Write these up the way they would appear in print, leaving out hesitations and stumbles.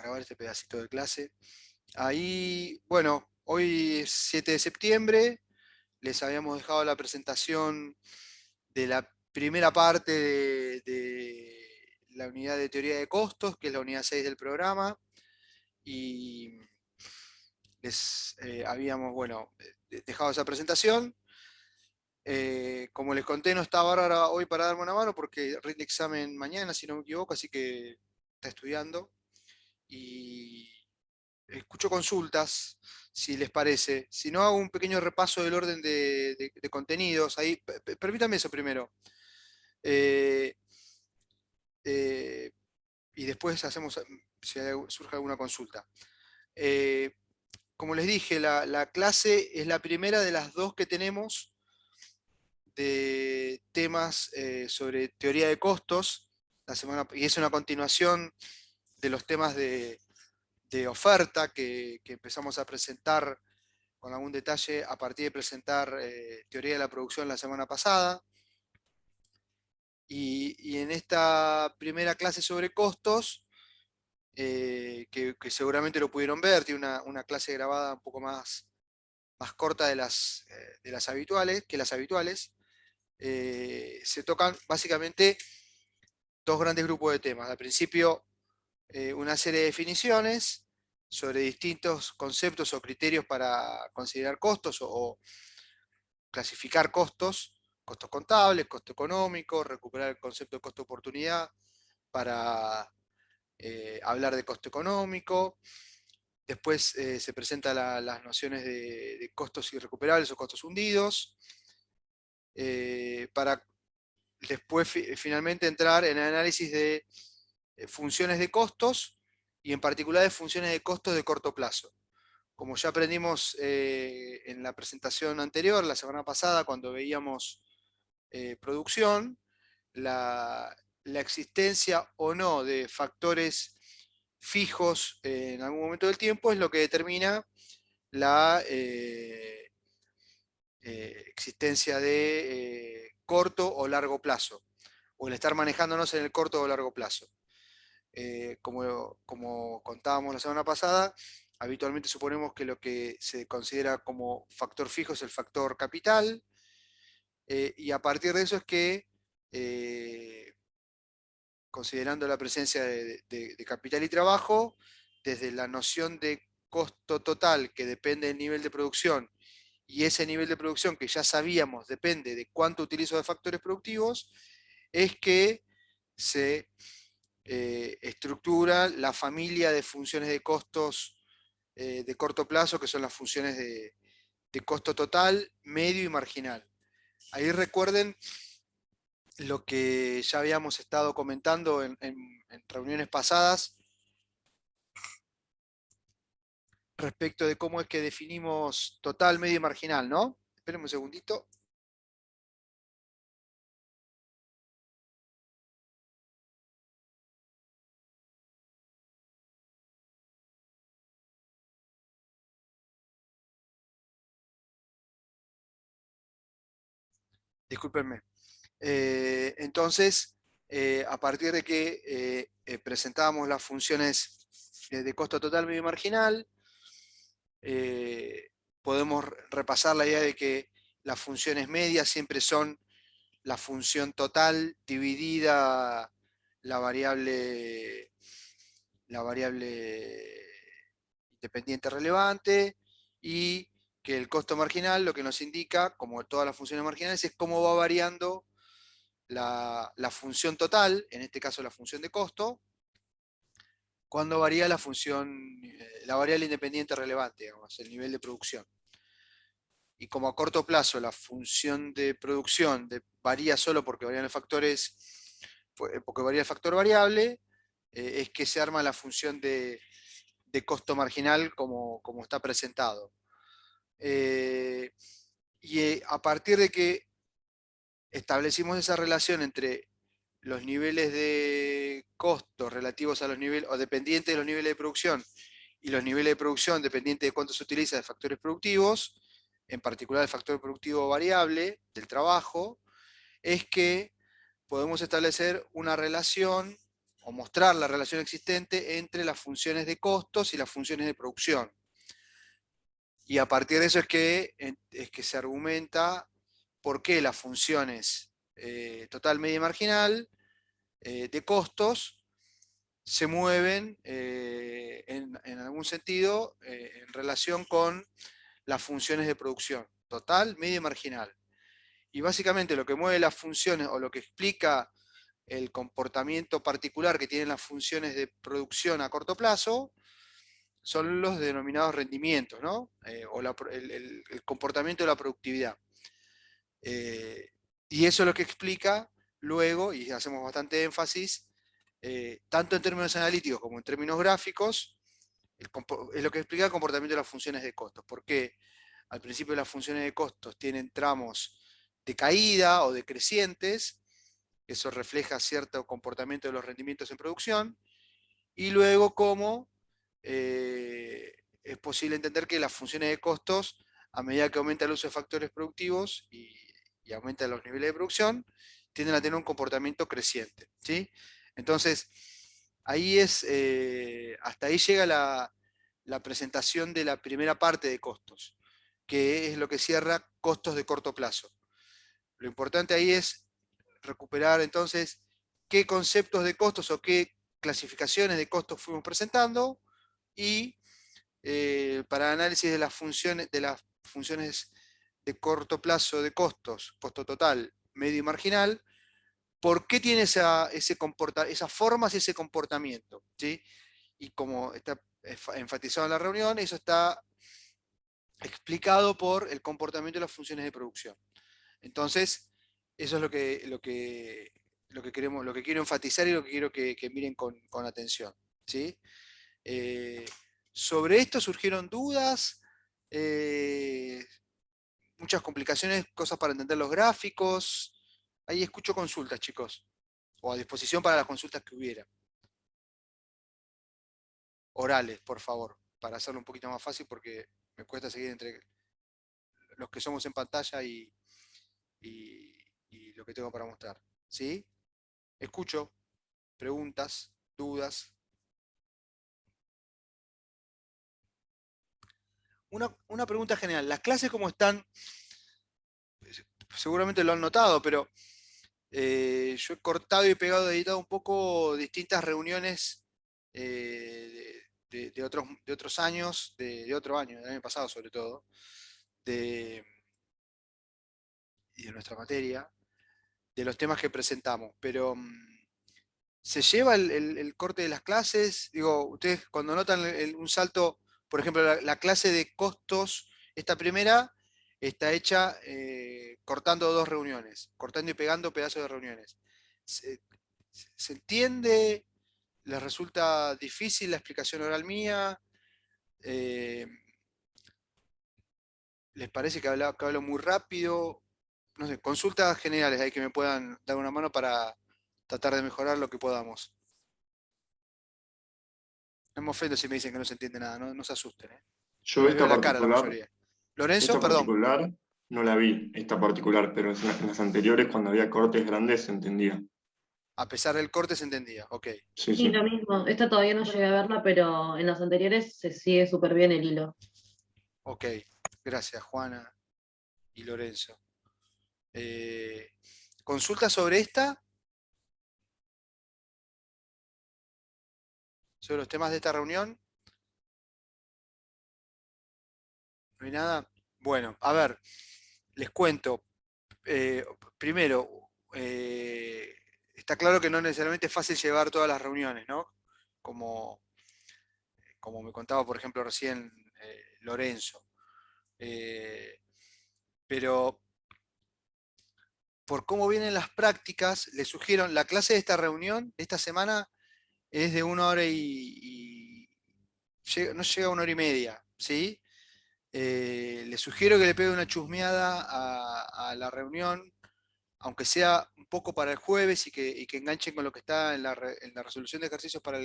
grabar este pedacito de clase. Ahí, bueno, hoy es 7 de septiembre, les habíamos dejado la presentación de la primera parte de la unidad de teoría de costos, que es la unidad 6 del programa, y les habíamos, bueno, dejado esa presentación. Como les conté, no está Bárbara hoy para darme una mano porque rinde examen mañana, si no me equivoco, así que está estudiando. Y escucho consultas, si les parece. Si no, hago un pequeño repaso del orden de contenidos. Ahí, permítame eso primero. Eh, eh, y después hacemos, si surge alguna consulta. Eh, como les dije, la clase es la primera de las dos que tenemos de temas sobre teoría de costos, y es una continuación de los temas de oferta que empezamos a presentar con algún detalle a partir de presentar teoría de la producción la semana pasada. Y en esta primera clase sobre costos, que seguramente lo pudieron ver, tiene una clase grabada un poco más corta de las habituales, que las habituales, se tocan básicamente dos grandes grupos de temas. Al principio, una serie de definiciones sobre distintos conceptos o criterios para considerar costos o clasificar costos, costos contables, costo económico, recuperar el concepto de costo de oportunidad para hablar de costo económico. Después se presentan las nociones de costos irrecuperables o costos hundidos, para después finalmente entrar en el análisis de funciones de costos y en particular de funciones de costos de corto plazo. Como ya aprendimos en la presentación anterior, la semana pasada, cuando veíamos producción, la existencia o no de factores fijos en algún momento del tiempo es lo que determina la existencia de corto o largo plazo, o el estar manejándonos en el corto o largo plazo. Como contábamos la semana pasada, habitualmente suponemos que lo que se considera como factor fijo es el factor capital, y a partir de eso es que, considerando la presencia de capital y trabajo, desde la noción de costo total que depende del nivel de producción, y ese nivel de producción que ya sabíamos depende de cuánto utilizo de factores productivos, es que se estructura la familia de funciones de costos de corto plazo, que son las funciones de costo total, medio y marginal. Ahí recuerden lo que ya habíamos estado comentando en reuniones pasadas respecto de cómo es que definimos total, medio y marginal, ¿no? Espérenme un segundito. Discúlpenme. Entonces, a partir de que presentábamos las funciones de costo total, medio y marginal, podemos repasar la idea de que las funciones medias siempre son la función total dividida la variable, la variable independiente relevante, y que el costo marginal lo que nos indica, como todas las funciones marginales, es cómo va variando la función total, en este caso la función de costo, cuando varía la función, la variable independiente relevante, digamos, el nivel de producción. Y como a corto plazo la función de producción varía solo porque varían los factores, porque varía el factor variable, es que se arma la función de costo marginal como está presentado. Y a partir de que establecimos esa relación entre los niveles de costo relativos a los niveles, o dependientes de los niveles de producción, y los niveles de producción dependientes de cuánto se utiliza de factores productivos, en particular el factor productivo variable del trabajo, es que podemos establecer una relación o mostrar la relación existente entre las funciones de costos y las funciones de producción. Y a partir de eso es que se argumenta por qué las funciones total, media y marginal de costos se mueven en algún sentido en relación con las funciones de producción, total, media y marginal. Y básicamente lo que mueve las funciones o lo que explica el comportamiento particular que tienen las funciones de producción a corto plazo son los denominados rendimientos, ¿no? O el comportamiento de la productividad. Y eso es lo que explica luego, y hacemos bastante énfasis, tanto en términos analíticos como en términos gráficos, es lo que explica el comportamiento de las funciones de costos. Porque al principio las funciones de costos tienen tramos de caída o decrecientes, eso refleja cierto comportamiento de los rendimientos en producción, y luego cómo es posible entender que las funciones de costos, a medida que aumenta el uso de factores productivos y aumentan los niveles de producción, tienden a tener un comportamiento creciente. ¿Sí? Entonces, hasta ahí llega la presentación de la primera parte de costos, que es lo que cierra costos de corto plazo. Lo importante ahí es recuperar entonces qué conceptos de costos o qué clasificaciones de costos fuimos presentando y para análisis de las funciones de corto plazo de costos, costo total, medio y marginal, ¿por qué tiene esas formas y ese comportamiento? ¿Sí? Y como está enfatizado en la reunión, eso está explicado por el comportamiento de las funciones de producción. Entonces, eso es lo que quiero enfatizar y lo que quiero que miren con atención. ¿Sí? Eh, Sobre esto surgieron dudas, eh, muchas complicaciones, cosas para entender los gráficos. Ahí escucho consultas, chicos, o a disposición para las consultas que hubiera. Orales, por favor, para hacerlo un poquito más fácil porque me cuesta seguir entre los que somos en pantalla y, y lo que tengo para mostrar. ¿Sí? Escucho preguntas, dudas. Una pregunta general. ¿Las clases cómo están? Seguramente lo han notado, pero yo he cortado y pegado, editado un poco distintas reuniones de otros años, de otro año, del año pasado sobre todo, de, y de nuestra materia, de los temas que presentamos. Pero ¿se lleva el corte de las clases? Digo, ustedes cuando notan un salto, por ejemplo, la clase de costos, esta primera está hecha cortando dos reuniones, cortando y pegando pedazos de reuniones. ¿Se, se entiende? ¿Les resulta difícil la explicación oral mía? Eh, ¿Les parece que hablo muy rápido? No sé, consultas generales ahí que me puedan dar una mano para tratar de mejorar lo que podamos. No me ofendo si me dicen que no se entiende nada, no se asusten, ¿eh? Yo Les veo la cara a la mayoría. Lorenzo, esta perdón. particular no la vi, esta particular, pero en las anteriores cuando había cortes grandes se entendía. A pesar del corte se entendía. Ok, Sí, Sí, lo sí. mismo. Esta todavía no llegué a verla, pero en las anteriores se sigue súper bien el hilo. ok. Gracias, Juana y Lorenzo. Eh, ¿Consulta sobre esta? ¿Sobre los temas de esta reunión? ¿No hay nada? Bueno, a ver, les cuento. Eh, Primero, está claro que no necesariamente es fácil llevar todas las reuniones, ¿no? Como, como me contaba, por ejemplo, recién Lorenzo. Eh, pero por cómo vienen las prácticas, les sugiero, la clase de esta reunión, de esta semana, es de 1 hora no llega a 1 hora y media, ¿sí? Les sugiero que le pegue una chusmeada a la reunión, aunque sea un poco para el jueves y que enganchen con lo que está en la resolución de ejercicios para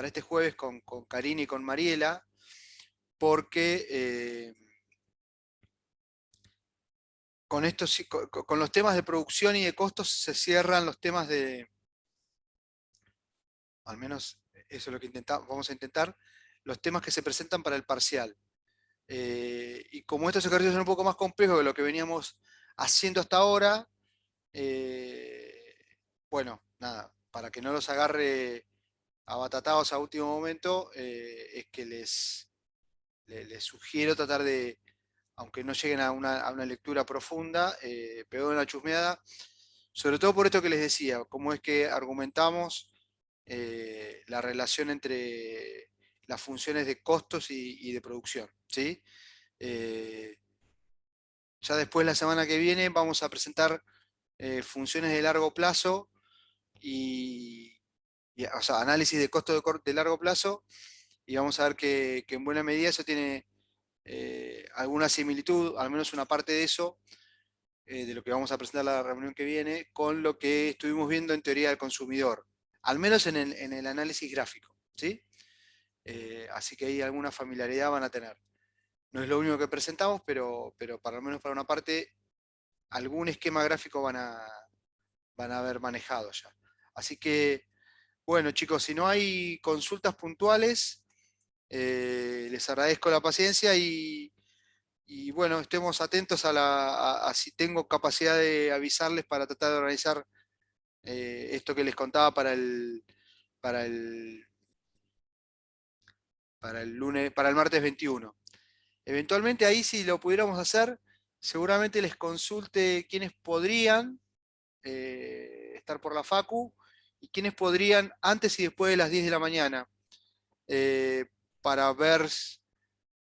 este jueves con Karina y con Mariela, porque con, con los temas de producción y de costos se cierran los temas al menos eso es lo que vamos a intentar, los temas que se presentan para el parcial. Y como estos ejercicios son un poco más complejos de lo que veníamos haciendo hasta ahora, bueno, nada, para que no los agarre abatatados a último momento, es que les sugiero tratar de, aunque no lleguen a una lectura profunda, pegar una chusmeada, sobre todo por esto que les decía, cómo es que argumentamos la relación entre las funciones de costos y de producción, ¿sí? Eh, ya después, la semana que viene, vamos a presentar funciones de largo plazo o sea, análisis de costo de largo plazo, y vamos a ver que en buena medida eso tiene alguna similitud, al menos una parte de eso, de lo que vamos a presentar la reunión que viene, con lo que estuvimos viendo en teoría del consumidor, al menos en el análisis gráfico, ¿sí? Así que ahí alguna familiaridad van a tener. No es lo único que presentamos, pero para al menos para una parte, algún esquema gráfico van a haber manejado ya. Así que, bueno, chicos, si no hay consultas puntuales, les agradezco la paciencia y bueno, estemos atentos a si tengo capacidad de avisarles para tratar de organizar esto que les contaba para el, para el lunes, para el martes 21. Eventualmente ahí, si lo pudiéramos hacer, seguramente les consulte quiénes podrían estar por la facu y quiénes podrían antes y después de las 10 de la mañana, eh, para ver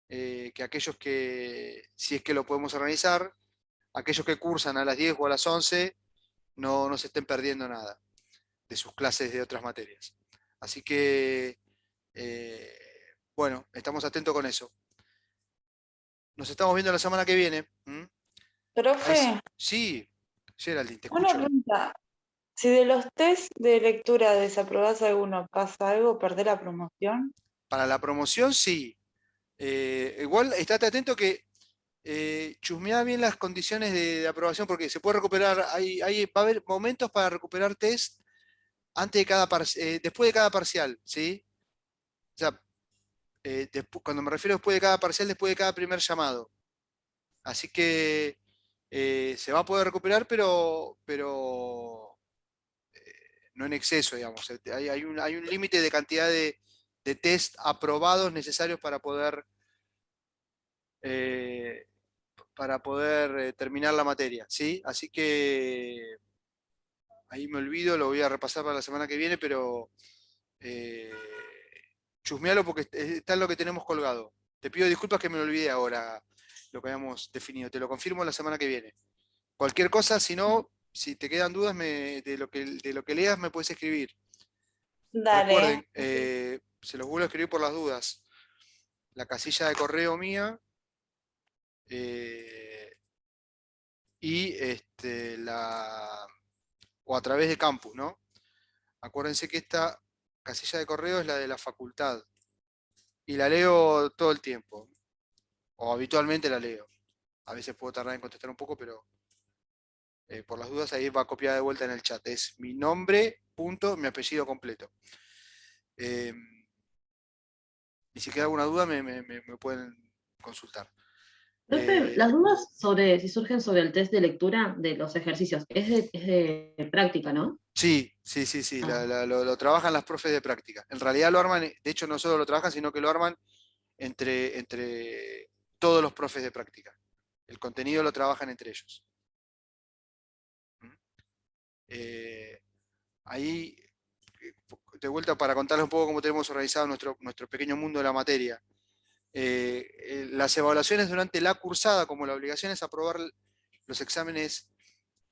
que aquellos que, si es que lo podemos organizar, aquellos que cursan a las 10 o a las 11, no se estén perdiendo nada de sus clases de otras materias. Así que, eh, bueno, estamos atentos con eso. Nos estamos viendo la semana que viene. ¿Mm? Profe, Sí, Geraldine, te una escucho. pregunta. Si de los test de lectura desaprobás alguno, ¿pasa algo? ¿Perdés la promoción? Para la promoción, sí. Igual, estate atento que chusmeá bien las condiciones de aprobación, porque se puede recuperar, va a haber momentos para recuperar test antes de después de cada parcial, ¿sí? O sea, cuando me refiero después de cada parcial, después de cada primer llamado. Así que se va a poder recuperar, pero no en exceso, digamos. Hay un límite de cantidad de test aprobados necesarios eh, para poder terminar la materia, ¿sí? Así que ahí me olvido, lo voy a repasar para la semana que viene, pero eh, chusmealo porque está en lo que tenemos colgado. Te pido disculpas que me lo olvidé ahora lo que habíamos definido. Te lo confirmo la semana que viene. Cualquier cosa, si no, si te quedan dudas de lo que leas, me puedes escribir. Dale. Recuerden, se los vuelvo a escribir por las dudas. La casilla de correo mía eh, y o a través de Campus, ¿no? Acuérdense que esta casilla de correo es la de la facultad y la leo todo el tiempo, o habitualmente la leo. A veces puedo tardar en contestar un poco, pero por las dudas ahí va copiada de vuelta en el chat. Es mi nombre, punto, mi apellido completo. Eh, y si queda alguna duda me pueden consultar. Profe, Eh, las dudas si surgen sobre el test de lectura de los ejercicios, es de práctica, ¿no? sí, Ah, lo trabajan las profes de práctica. En realidad lo arman, de hecho no solo lo trabajan, sino que lo arman entre todos los profes de práctica. El contenido lo trabajan entre ellos. ¿Mm? Eh, Ahí, de vuelta para contarles un poco cómo tenemos organizado nuestro pequeño mundo de la materia. Las evaluaciones durante la cursada, como la obligación es aprobar los exámenes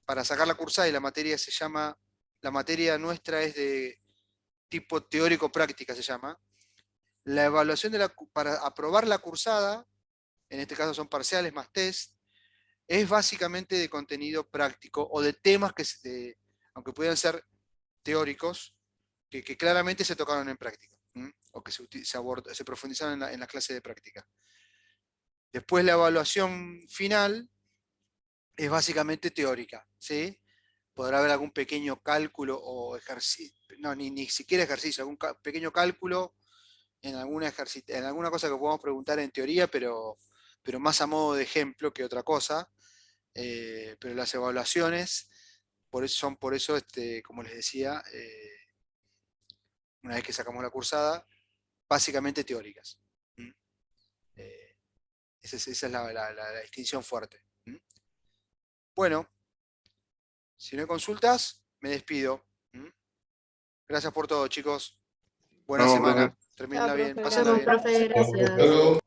para sacar la cursada, y la materia nuestra es de tipo teórico-práctica, se llama. La evaluación para aprobar la cursada, en este caso son parciales más test, es básicamente de contenido práctico o de temas aunque puedan ser teóricos, que claramente se tocaron en práctica, ¿m? O que se profundizaron en la clase de práctica. Después la evaluación final es básicamente teórica, ¿sí? podrá haber algún pequeño cálculo o ejercicio, no, ni siquiera ejercicio, algún pequeño cálculo en en alguna cosa que podamos preguntar en teoría, pero más a modo de ejemplo que otra cosa. Pero las evaluaciones son por eso, como les decía, una vez que sacamos la cursada, básicamente teóricas. ¿Mm? Esa es la distinción fuerte. ¿Mm? Bueno, si no hay consultas, me despido. ¿Mm? Gracias por todo, chicos. Buena No, semana. profe. Terminenla bien, profe, pásenla Nos bien. vemos, profe, Hasta gracias. luego.